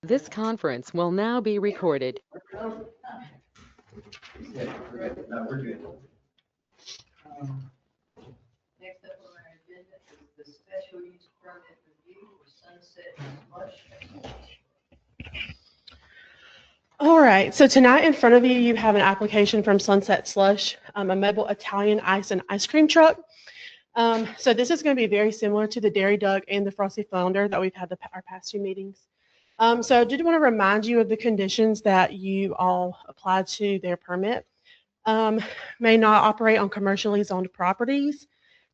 This conference will now be recorded. Next up on our agenda is the special use permit review for Sunset Slush. All right, so tonight in front of you, you have an application from Sunset Slush, a mobile Italian ice and ice cream truck. So this is going to be very similar to the Dairy Duck and the Frosty Flounder that we've had our past two meetings. So I did want to remind you of the conditions that you all applied to their permit. May not operate on commercially zoned properties,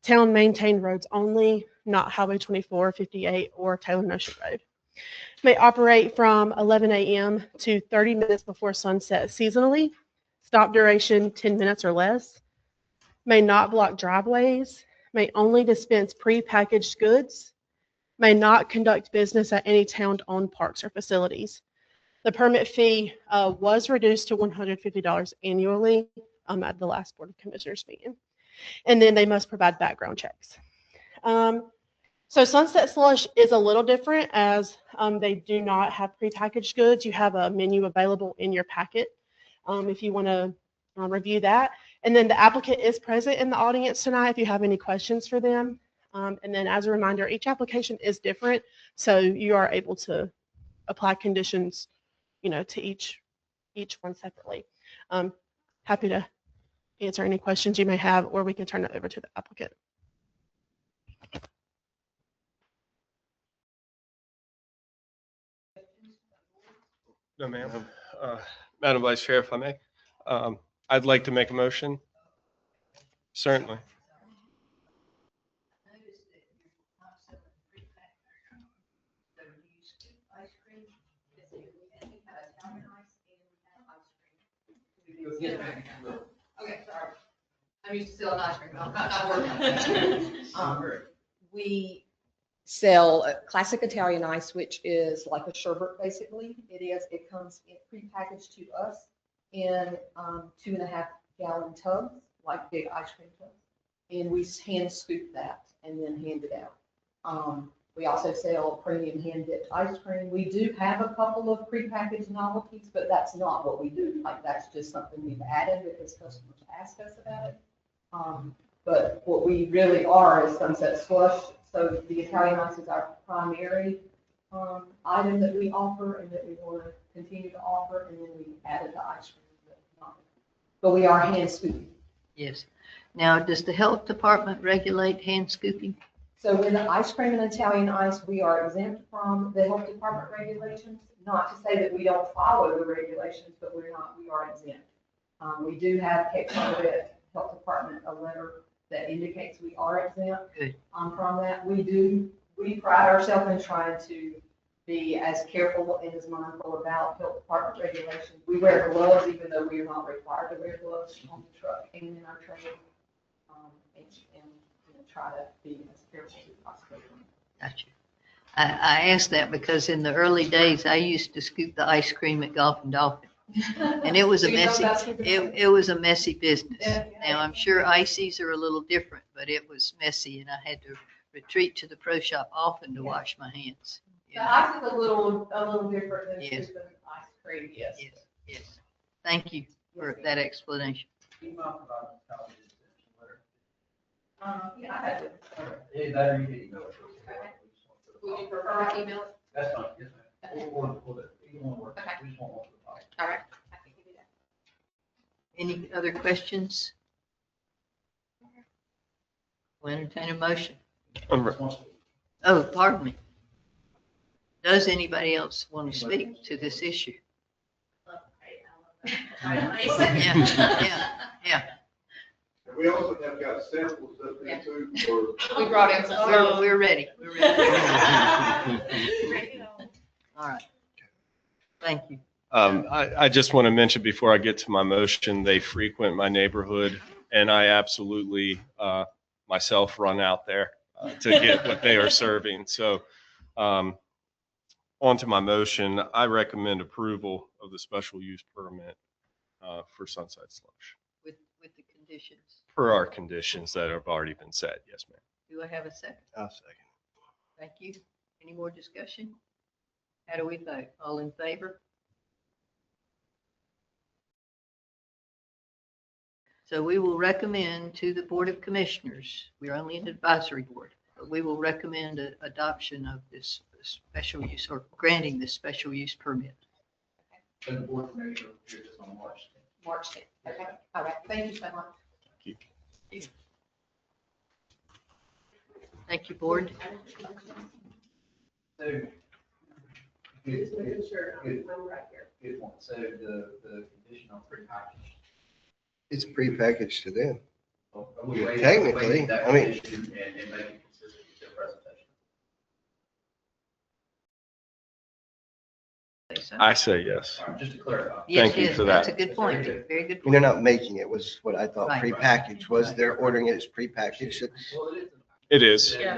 town maintained roads only, not Highway 24, 58, or Taylor Notion Road. May operate from 11 a.m. to 30 minutes before sunset seasonally. Stop duration 10 minutes or less. May not block driveways. May only dispense pre-packaged goods. May not conduct business at any town-owned parks or facilities. The permit fee was reduced to $150 annually at the last Board of Commissioners meeting. And then they must provide background checks. So Sunset Slush is a little different as they do not have prepackaged goods. You have a menu available in your packet if you want to review that. And then the applicant is present in the audience tonight if you have any questions for them. And then as a reminder, each application is different, so you are able to apply conditions, to each one separately. Happy to answer any questions you may have, or we can turn it over to the applicant. No, ma'am. Madam Vice Chair, if I may, I'd like to make a motion. Certainly. I noticed that you're not selling prepackaged. So do you scoop ice cream? And we have Italian ice and we have ice cream. Okay, sorry. I'm used to selling ice cream. I'm not working on that. We sell a classic Italian ice, which is like a sherbet, basically. It comes prepackaged to us in 2.5 gallon tubs, like big ice cream tubs. And we hand scoop that and then hand it out. We also sell premium hand dipped ice cream. We do have a couple of prepackaged novelties, but that's not what we do. Like, that's just something we've added because customers ask us about it. But what we really are is Sunset Slush. So the Italian ice is our primary item that we offer and that we want to continue to offer, and then we added the ice cream. But we are hand scooping. Yes. Now, does the health department regulate hand scooping? So with the ice cream and Italian ice, we are exempt from the health department regulations. Not to say that we don't follow the regulations, but we are exempt. We do have kept from the health department a letter that indicates we are exempt from that. We pride ourselves in trying to be as careful and as mindful about health department regulations. We wear gloves even though we are not required to wear gloves on the truck and in our training, and try to be as careful as possible. Gotcha. I asked that because in the early days, I used to scoop the ice cream at Golf and Dolphin. And it was a messy, it was a messy business. Now, I'm sure ices are a little different, but it was messy and I had to retreat to the pro shop often to wash my hands. The ice is a little different than Yes. the ice cream, yes. Yes, yes. Thank you for that explanation. Yeah, I have it. Yeah, better you can email it. Would you prefer I email it? That's fine, yes, ma'am. Either one works. Okay. We just want one for the file. All right. I can give you that. Any other questions? We'll entertain a motion. Oh, pardon me. Does anybody else want to speak to this issue? Yeah. We also have got samples up there too, for. We brought in some. We're ready. We're ready. All right. Thank you. I just want to mention before I get to my motion, they frequent my neighborhood and I absolutely myself run out there to get what they are serving. So on to my motion, I recommend approval of the special use permit for Sunset Slush With the conditions. per our conditions that have already been set. Yes, ma'am. Do I have a second? I'll second. Thank you. Any more discussion? How do we vote? All in favor? So we will recommend to the Board of Commissioners, we're only an advisory board, but we will recommend adoption of this special use or granting this special use permit. So the board may go here just on March 10th. March 10th. Okay, all right, thank you so much. Thank you, Board. So. Good, Just making sure good, I'm right here. good point. So the condition on prepackaged. It's prepackaged to them. are we waiving- Technically, waiving that I mean- condition and making it consistent with their presentation? I say yes. All right, just to clarify. Yes, Thank you yes, for that's that. a good point. Very good And they're point. not making it, was what I thought Right. prepackaged was. They're ordering it as prepackaged. It's- Well, it is. It is. Yeah.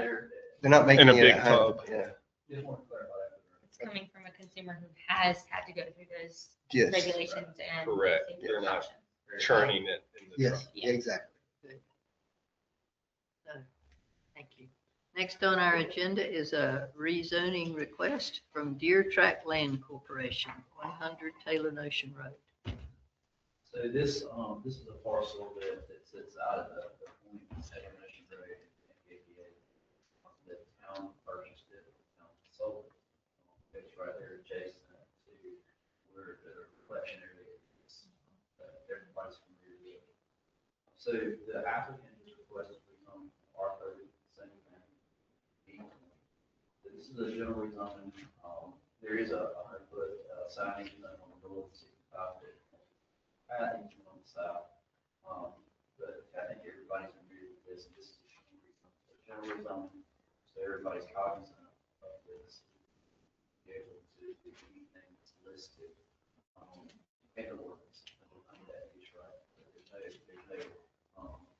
They're not making a it big at home. tub. Yeah, Just want to clarify that. It's coming from a consumer who has had to go through those yes, regulations and. Correct. safety They're not precautions. churning it in the truck. yes, exactly. Thank you. Next on our agenda is a rezoning request from Deer Track Land Corporation, 100 Taylor Notion Road. So this is a parcel that sits out of the point of Nation Road and KPA. The town purchased it, the town sold it. It's right there adjacent to where the reflection area is. Everybody's familiar with it. So the applicant is requesting rezone R30, same thing. This is a general rezone. There is a 100-foot signage on the north, 65-foot path, each one on the south. But I think everybody's familiar with this. This is a general rezone, so everybody's cognizant of this. Be able to do anything that's listed in the ordinance. Under that is right.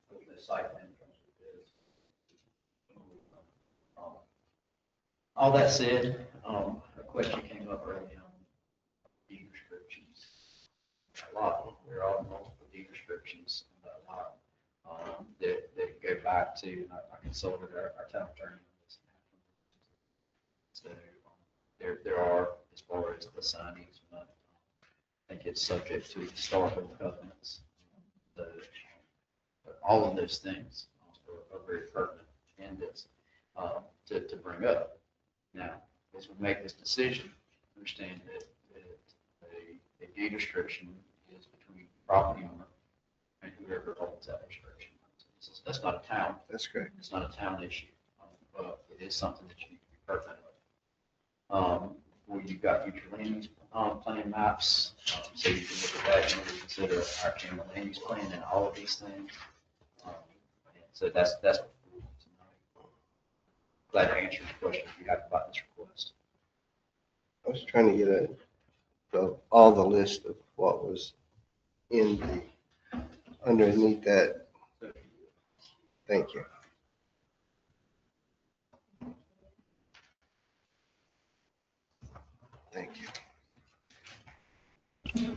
There's no site plan comes with this. All that said, a question came up early on, deed restrictions. A lot, there are multiple deed restrictions, a lot, that go back to, and I consulted our town attorney on this. So, there are, as far as the signings, I think it's subject to historical covenants. So, but all of those things are very pertinent in this, to bring up. Now, as we make this decision, understand that a deed restriction is between property owner and whoever holds that restriction. That's not a town, That's correct. it's not a town issue, but it is something that you need to be pertinent of. Where you've got future land use plan maps, so you can look at that, you can consider our county land use plan and all of these things. So that's what we're doing tonight. Glad to answer your question if you have about this request. I was trying to get all the list of what was underneath that. Thank you. Thank you.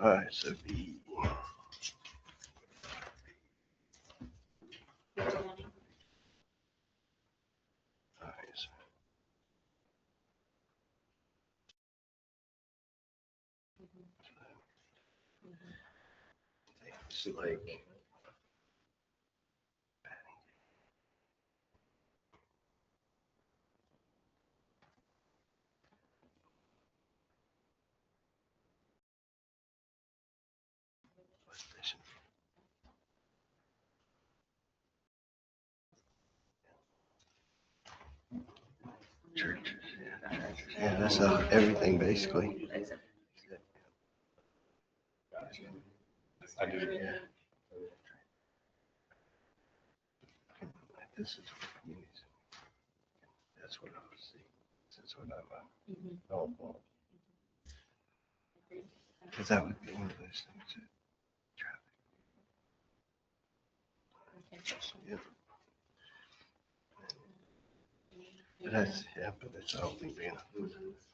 All right, so B. All right, so it's like churches, yeah, that's everything basically. I do. Yeah. This is what communities. That's what I was seeing. That's what I'm. Oh, because that would be one of those things. That traffic. Yeah. But that's only being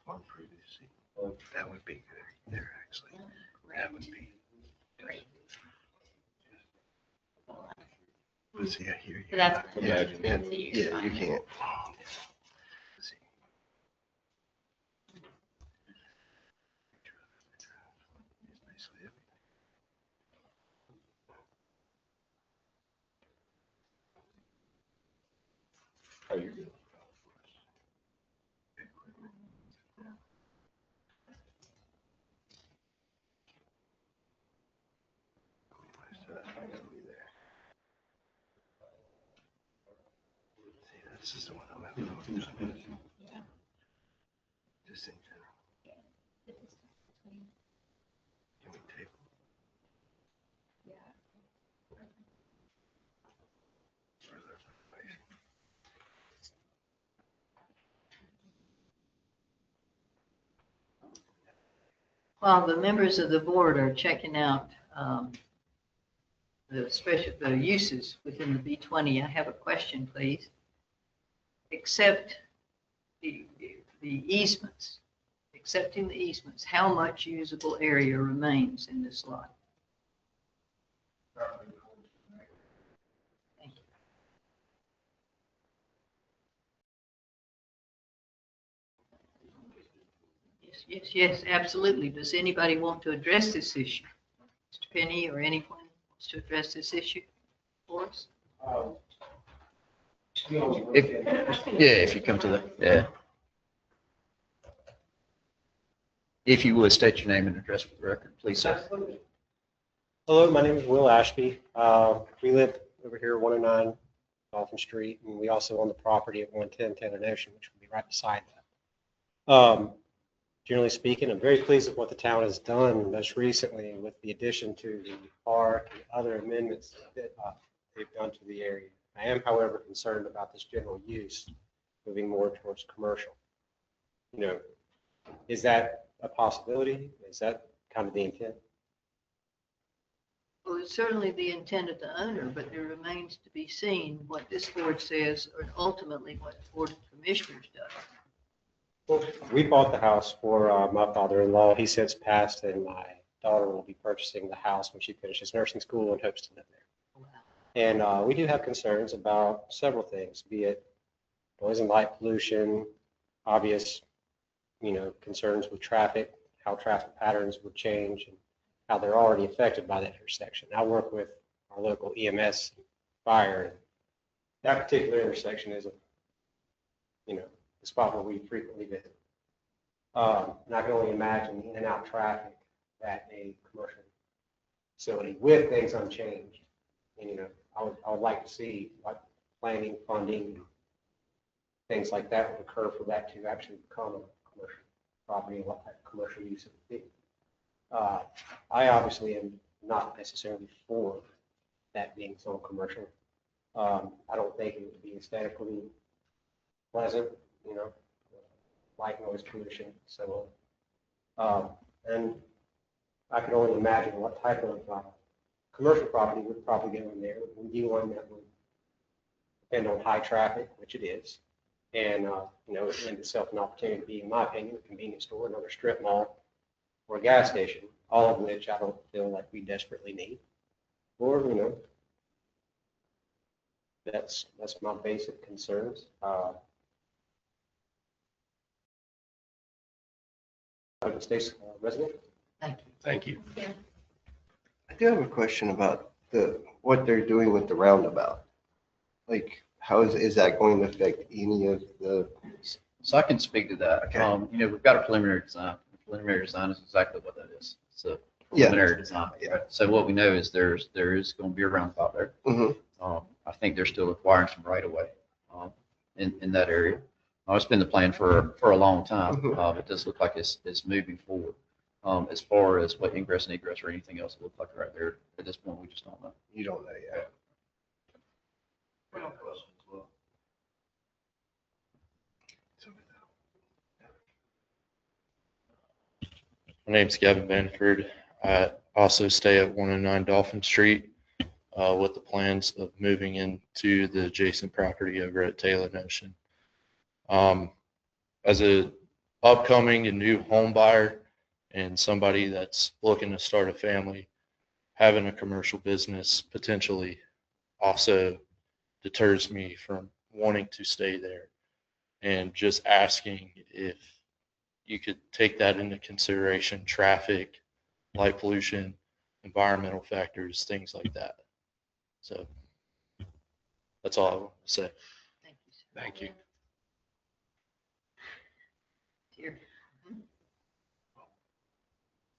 one previously. That would be good there, actually. That would be. Great. But see, I hear you. So that's. Yeah, Imagine. and- So you're yeah, you fine. can't. Let's see. It's basically everything. Are you good? See, this is the one I'm having. Just in general. Can we table? Further information. While the members of the board are checking out the uses within the B20, I have a question, please. Except the easements, accepting the easements, how much usable area remains in this lot? Thank you. Yes, absolutely. Does anybody want to address this issue? Mr. Penny or anyone wants to address this issue for us? If you come to the. If you would state your name and address for the record, please, sir. Hello, my name is Will Ashby. We live over here at 109 Dolphin Street, and we also own the property at 110 Tanner Ocean, which will be right beside that. Generally speaking, I'm very pleased with what the town has done most recently with the addition to the park and other amendments that they've done to the area. I am, however, concerned about this general use moving more towards commercial. You know, is that a possibility? Is that kind of the intent? Well, it's certainly the intent of the owner, but it remains to be seen what this board says or ultimately what the Board of Commissioners does. Well, we bought the house for my father-in-law. He since passed, and my daughter will be purchasing the house when she finishes nursing school and hopes to live there. And we do have concerns about several things, be it noise and light pollution, obvious, concerns with traffic, how traffic patterns would change, and how they're already affected by that intersection. I work with our local EMS fire. And that particular intersection is the spot where we frequently visit. And I can only imagine the in and out traffic at a commercial facility with things unchanged. And, I would like to see what planning, funding, things like that would occur for that to actually become a commercial property and what type of commercial use it would be. I obviously am not necessarily for that being so commercial. I don't think it would be aesthetically pleasant, light, noise pollution, so on. And I could only imagine what type of commercial property would probably go in there. It would be one that would depend on high traffic, which it is. And, it lends itself an opportunity to be, in my opinion, a convenience store, another strip mall, or a gas station, all of which I don't feel like we desperately need. Or, that's my basic concerns. Open States resident. Thank you. Thank you. I do have a question about what they're doing with the roundabout. Like, how is that going to affect any of the? So I can speak to that. Okay. We've got a preliminary design. The preliminary design is exactly what that is. It's a Yeah. preliminary design. Yeah. Right? So what we know is there is going to be a roundabout there. Mhm. I think they're still acquiring some right of way in that area. It's been the plan for a long time. Mhm. It does look like it's moving forward. As far as what ingress and egress or anything else looks like right there, at this point, we just don't know. You don't know yet. My name's Gavin Benford. I also stay at 109 Dolphin Street with the plans of moving into the adjacent property over at Taylor Ocean. As a upcoming and new home buyer and somebody that's looking to start a family, having a commercial business potentially also deters me from wanting to stay there. And just asking if you could take that into consideration, traffic, light pollution, environmental factors, things like that. So that's all I want to say. Thank you, sir. Thank you. Here.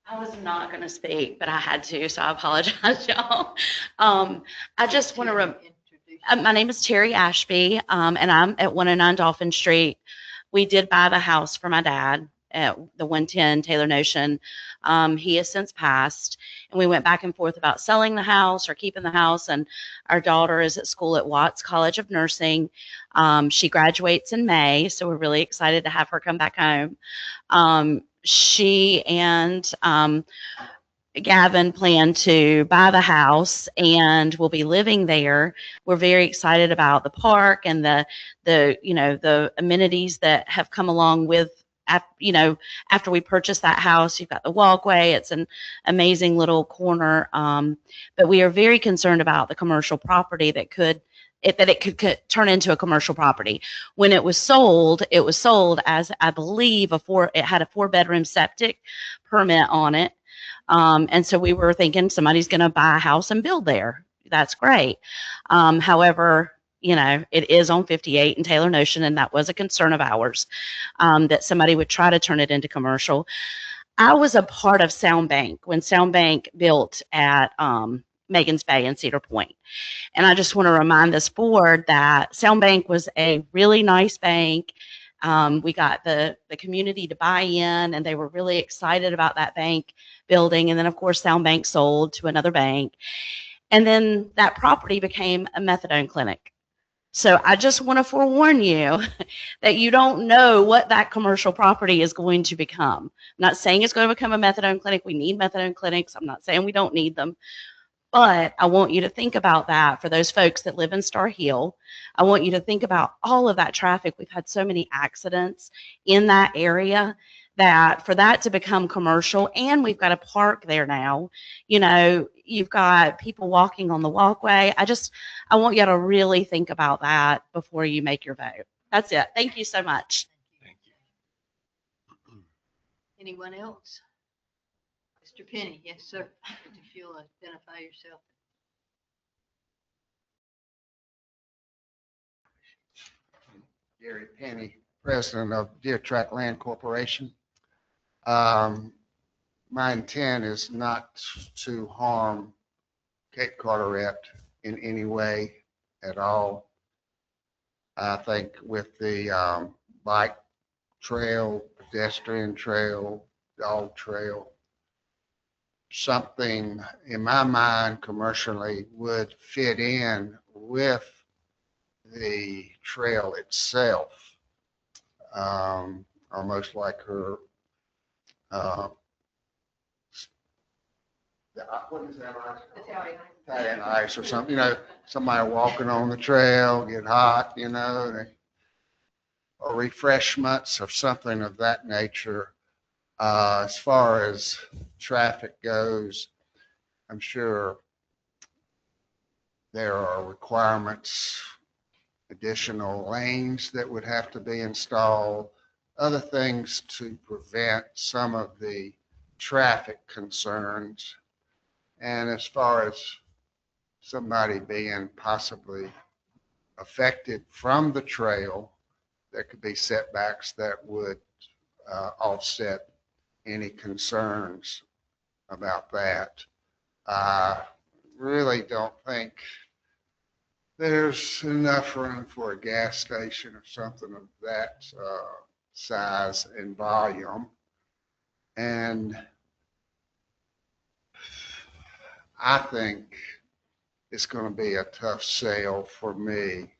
I was not going to speak, but I had to, so I apologize, y'all. I just want to, Introduce my name is Terry Ashby, and I'm at 109 Dolphin Street. We did buy the house for my dad at the 110 Taylor Notion. He has since passed, and we went back and forth about selling the house or keeping the house, and our daughter is at school at Watts College of Nursing. She graduates in May, so we're really excited to have her come back home. She and Gavin plan to buy the house and will be living there. We're very excited about the park and the amenities that have come along with, after we purchased that house. You've got the walkway. It's an amazing little corner. But we are very concerned about the commercial property that it could turn into a commercial property. When it was sold as, I believe, it had a 4-bedroom septic permit on it. And so we were thinking somebody's going to buy a house and build there. That's great. However, it is on 58 in Taylor Notion, and that was a concern of ours, that somebody would try to turn it into commercial. I was a part of Sound Bank when Sound Bank built at Megan's Bay and Cedar Point. And I just want to remind this board that Sound Bank was a really nice bank. We got the community to buy in, and they were really excited about that bank building. And then, of course, Sound Bank sold to another bank. And then that property became a methadone clinic. So I just want to forewarn you that you don't know what that commercial property is going to become. I'm not saying it's going to become a methadone clinic. We need methadone clinics. I'm not saying we don't need them. But I want you to think about that for those folks that live in Star Hill. I want you to think about all of that traffic. We've had so many accidents in that area that for that to become commercial, and we've got a park there now, you've got people walking on the walkway. I want you to really think about that before you make your vote. That's it. Thank you so much. Thank you. Anyone else? Mr. Penny, yes, sir. If you'll identify yourself. Gary Penny, president of Deer Track Land Corporation. My intent is not to harm Cape Carteret in any way at all. I think with the bike trail, pedestrian trail, dog trail, something in my mind commercially would fit in with the trail itself, almost like her what is that ice? Italian ice or something, somebody walking on the trail, get hot, or refreshments or something of that nature. As far as traffic goes, I'm sure there are requirements, additional lanes that would have to be installed, other things to prevent some of the traffic concerns. And as far as somebody being possibly affected from the trail, there could be setbacks that would offset any concerns about that. I really don't think there's enough room for a gas station or something of that size and volume. And I think it's going to be a tough sale for me.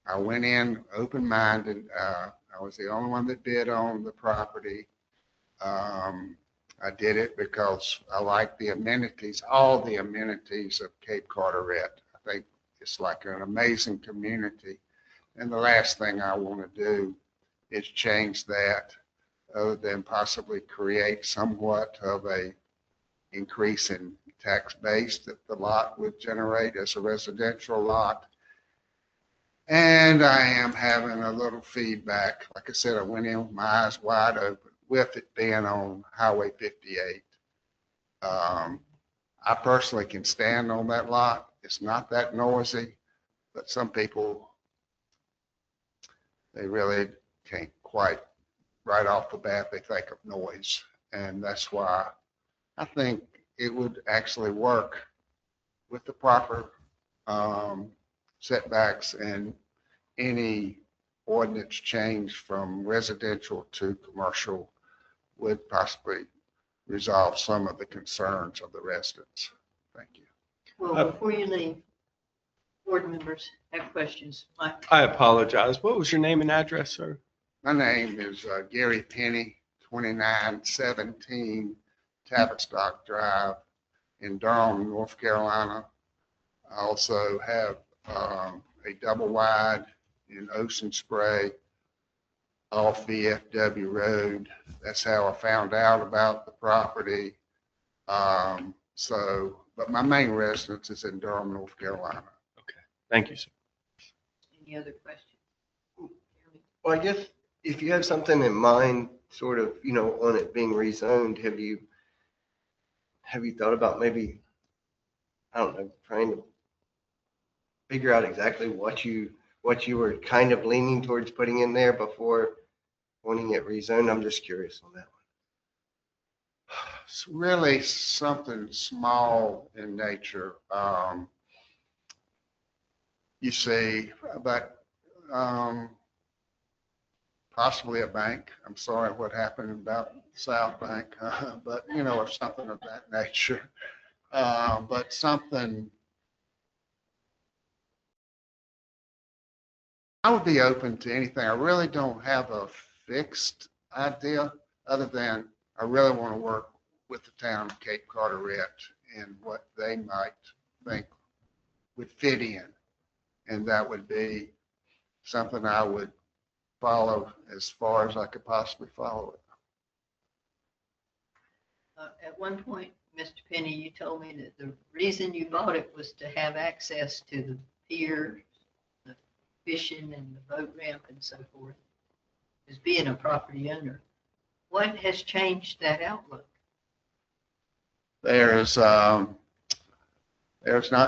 I went in open-minded. I was the only one that bid on the property. I did it because I like the amenities, all the amenities of Cape Carteret. I think it's like an amazing community. And the last thing I want to do is change that, other than possibly create somewhat of a increase in tax base that the lot would generate as a residential lot. And I am having a little feedback. Like I said, I went in with my eyes wide open with it being on Highway 58. I personally can stand on that lot. It's not that noisy, but some people, they really can't quite, right off the bat, they think of noise. And that's why I think it would actually work with the proper setbacks and any ordinance change from residential to commercial would possibly resolve some of the concerns of the residents. Thank you. Well, before you leave, board members have questions. Mike? I apologize. What was your name and address, sir? My name is Gary Penny, 2917 Tavistock Drive in Durham, North Carolina. I also have a double wide in Ocean Spray off VFW Road. That's how I found out about the property. But my main residence is in Durham, North Carolina. Okay. Thank you, sir. Any other questions? Well, I guess if you have something in mind, sort of, on it being rezoned, have you thought about maybe, I don't know, trying to figure out exactly what you were kind of leaning towards putting in there before wanting it rezoned? I'm just curious on that one. It's really something small in nature. You see, but possibly a bank. I'm sorry what happened about South Bank, but or something of that nature. But something, I would be open to anything. I really don't have a fixed idea other than I really want to work with the town of Cape Carteret and what they might think would fit in. And that would be something I would follow as far as I could possibly follow it. At one point, Mr. Penny, you told me that the reason you bought it was to have access to the pier, the fishing and the boat ramp and so forth, as being a property owner. What has changed that outlook? There's not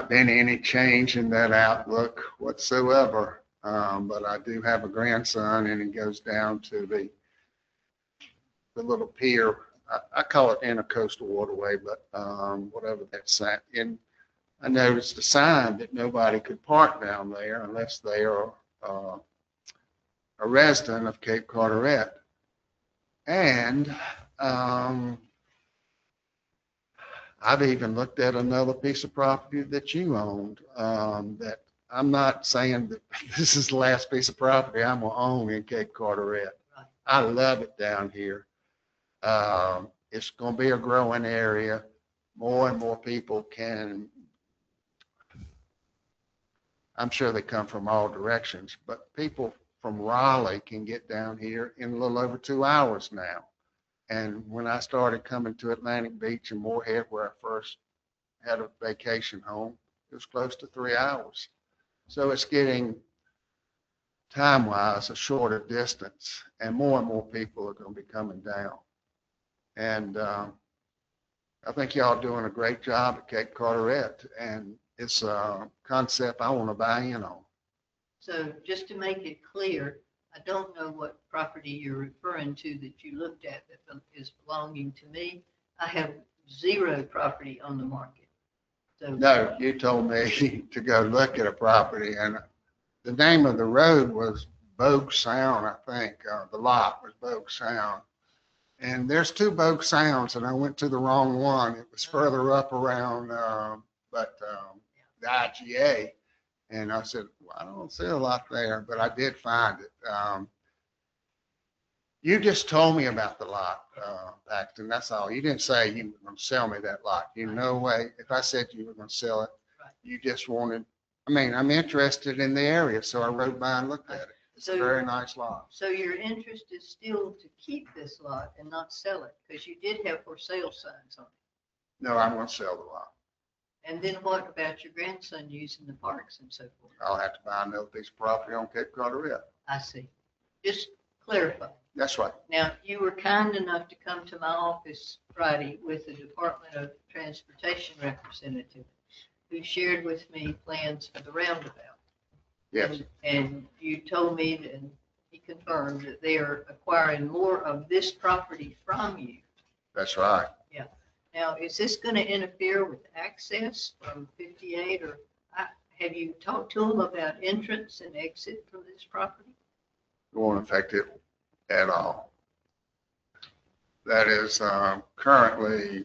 been any change in that outlook whatsoever. But I do have a grandson and he goes down to the little pier. I call it Intercoastal Waterway, but whatever that's at. And I noticed a sign that nobody could park down there unless they are a resident of Cape Carteret. And I've even looked at another piece of property that you owned, that I'm not saying that this is the last piece of property I'm gonna own in Cape Carteret. I love it down here. It's gonna be a growing area. More and more people can, I'm sure they come from all directions, but people from Raleigh can get down here in a little over 2 hours now. And when I started coming to Atlantic Beach and Moorhead, where I first had a vacation home, it was close to 3 hours. So it's getting, time-wise, a shorter distance, and more people are going to be coming down. And I think y'all are doing a great job at Cape Carteret, and it's a concept I want to buy in on. So just to make it clear, I don't know what property you're referring to that you looked at that is belonging to me. I have 0 property on the market. So No, you told me to go look at a property, and the name of the road was Bogue Sound, I think. The lot was Bogue Sound. And there's 2 Bogue Sounds, and I went to the wrong one. It was further up around, the IGA. And I said, well, I don't see a lot there, but I did find it. You just told me about the lot, Paxton, that's all. You didn't say you were going to sell me that lot. You no way, if I said you were going to sell it, you just wanted, I'm interested in the area, so I rode by and looked at it. It's a very nice lot. So your interest is still to keep this lot and not sell it, because you did have for sale signs on it. No, I'm gonna sell the lot. And then what about your grandson using the parks and so forth? I'll have to buy another piece of property on Cape Carteret. I see. Just clarify. That's right. Now, you were kind enough to come to my office Friday with the Department of Transportation representative who shared with me plans for the roundabout. Yes, And you told me, and he confirmed, that they are acquiring more of this property from you. that's right. Now, is this going to interfere with access from 58 or have you talked to them about entrance and exit from this property? It won't affect it at all. That is currently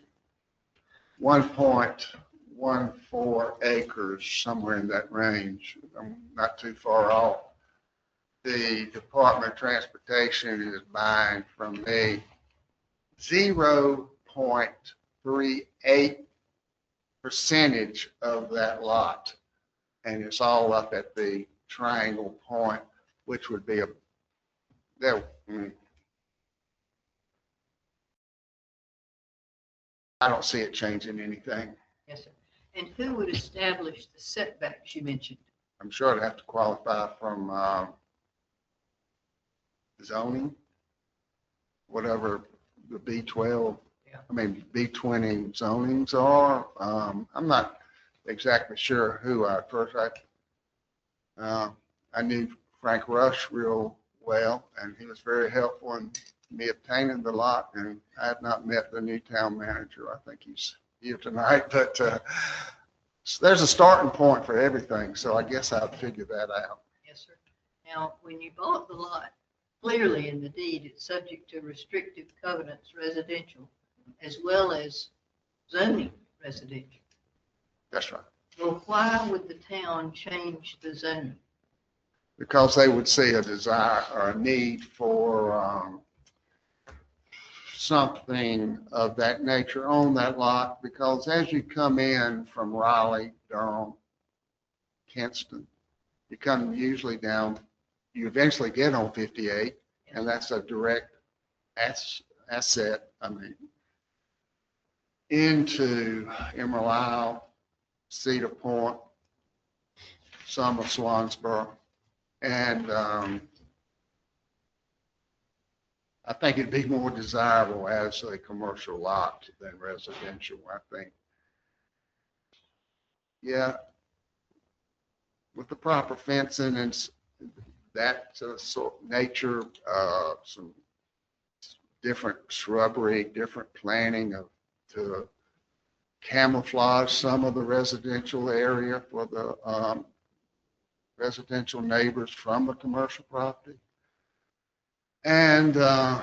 1.14 acres, somewhere in that range. I'm not too far off. The Department of Transportation is buying from me 0.38% of that lot. And it's all up at the Triangle Point, which would be I don't see it changing anything. Yes, sir. And who would establish the setbacks you mentioned? I'm sure I'd have to qualify from zoning, whatever the B12, I mean, B20 zonings are. I'm not exactly sure who I knew Frank Rush real well, and he was very helpful in me obtaining the lot, and I have not met the new town manager. I think he's here tonight, but so there's a starting point for everything, so I guess I'd figure that out. Yes, sir. Now, when you bought the lot, clearly in the deed, it's subject to restrictive covenants residential as well as zoning residential. That's right. Well, why would the town change the zoning? Because they would see a desire or a need for something of that nature on that lot, because as you come in from Raleigh, Durham, Kinston, you come usually down, you eventually get on 58, and that's a direct asset, into Emerald Isle, Cedar Point, some of Swansboro. And I think it'd be more desirable as a commercial lot than residential, I think. Yeah, with the proper fencing and that sort of nature, some different shrubbery, different planting to camouflage some of the residential area for the residential neighbors from the commercial property. And the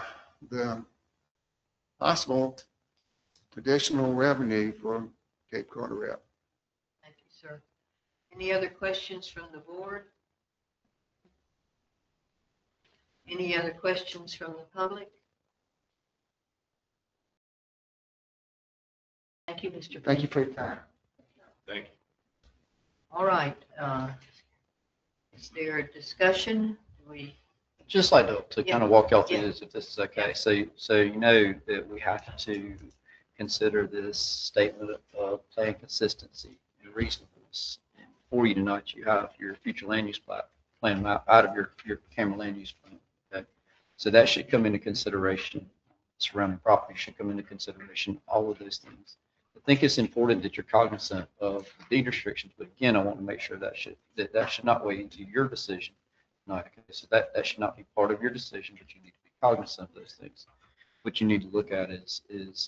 possible additional revenue for Cape Carteret. Thank you, sir. Any other questions from the board? Any other questions from the public? Thank you, Mr. Thank you for your time. Thank you. All right. Is there a discussion? Just like to kind of walk y'all through Yeah. this, if this is okay. So you know that we have to consider this statement of plan consistency and reasonableness. And before you tonight, you have your future land use plan out of your camera land use plan. Okay, so that should come into consideration. Surrounding property should come into consideration. All of those things. I think it's important that you're cognizant of the deed restrictions, but again, I want to make sure that should not weigh into your decision. No, okay, so that should not be part of your decision, but you need to be cognizant of those things. What you need to look at is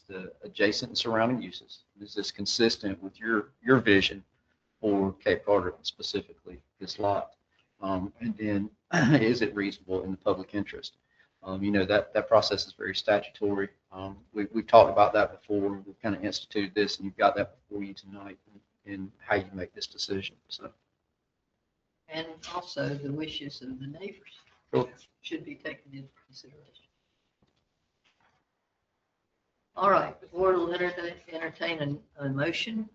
the adjacent and surrounding uses. Is this consistent with your vision for Cape Carteret, specifically this lot? And then is it reasonable in the public interest? You know, that process is very statutory. We've talked about that before. We've kind of instituted this, and you've got that before you tonight in how you make this decision. So. And also the wishes of the neighbors Sure. should be taken into consideration. All right, the board will entertain a motion.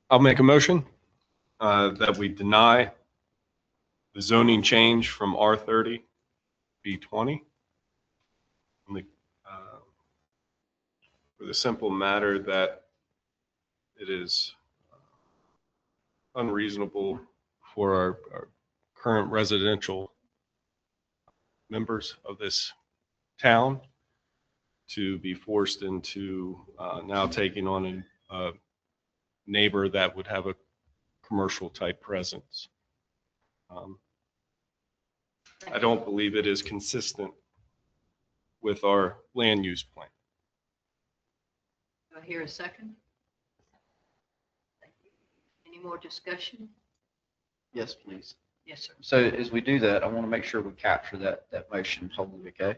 I'll make a motion that we deny the zoning change from R30 B20. And for the simple matter that it is unreasonable for our current residential members of this town to be forced into now taking on a neighbor that would have a commercial type presence. I don't believe it is consistent with our land use plan. Do I hear a second? Thank you. Any more discussion? Yes, please. Yes, sir. So as we do that, I want to make sure we capture that motion wholly, okay?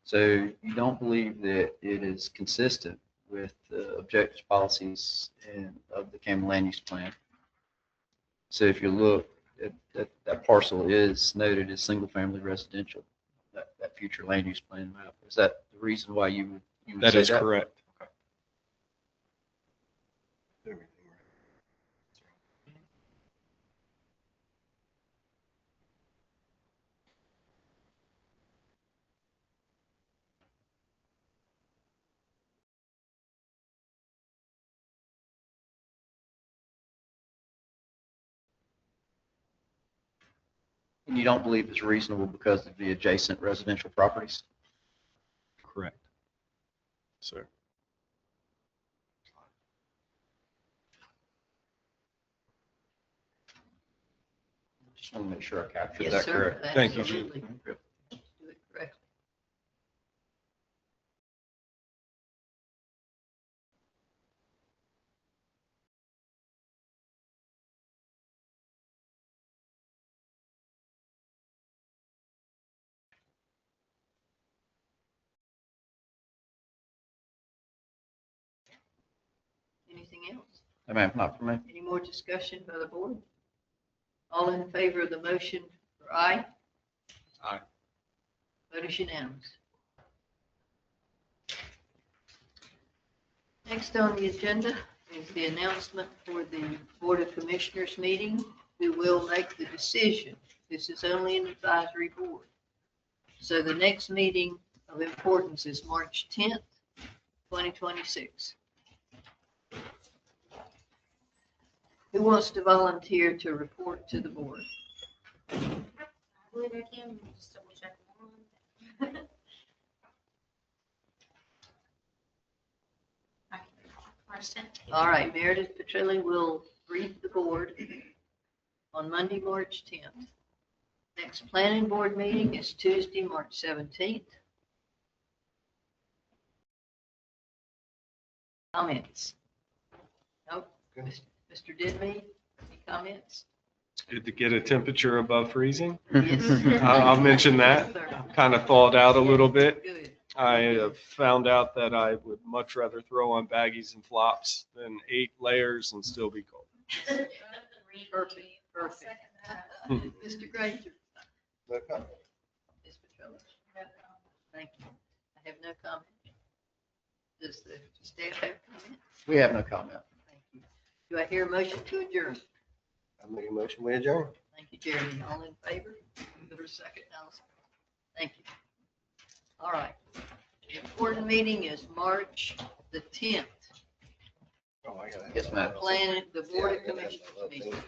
So you don't believe that it is consistent with the objectives, policies, and of the Campbell Land Use Plan. So if you look, that parcel is noted as single-family residential, that future land use plan map. Is that the reason why you would That say is correct. And you don't believe it's reasonable because of the adjacent residential properties? Correct. Sir. Just want to make sure I captured Yes, that sir. correct. Thank you. Absolutely. Do it correctly. Anything else? No, ma'am, not for me. Any more discussion by the board? All in favor of the motion for aye? Aye. Vote is unanimous. Next on the agenda is the announcement for the Board of Commissioners meeting. We will make the decision. This is only an advisory board. So the next meeting of importance is March 10th, 2026. Who wants to volunteer to report to the board? I believe I can, just double check one. Okay, March 10th. All right, Meredith Petrilli will brief the board on Monday, March 10th. Next planning board meeting is Tuesday, March 17th. Comments? Nope. Mr. Denby, any comments? It's good to get a temperature above freezing. Yes. I'll mention that. Sir. Kind of thawed out a little bit. Good. I have found out that I would much rather throw on baggies and flops than 8 layers and still be cold. Perfect, perfect. Mr. Granger. No comment. Ms. Petrilli. Thank you. I have no comment. Does the staff have comment? We have no comment. Thank you. Do I hear a motion to adjourn? I make a motion, we adjourn. Thank you, Jeremy. All in favor? Give her a second, Allison. Thank you. All right. The important meeting is March the 10th. Oh, I gotta have Yes, ma'am. The Board of Yeah, I gotta have Commissioners my meeting. thing.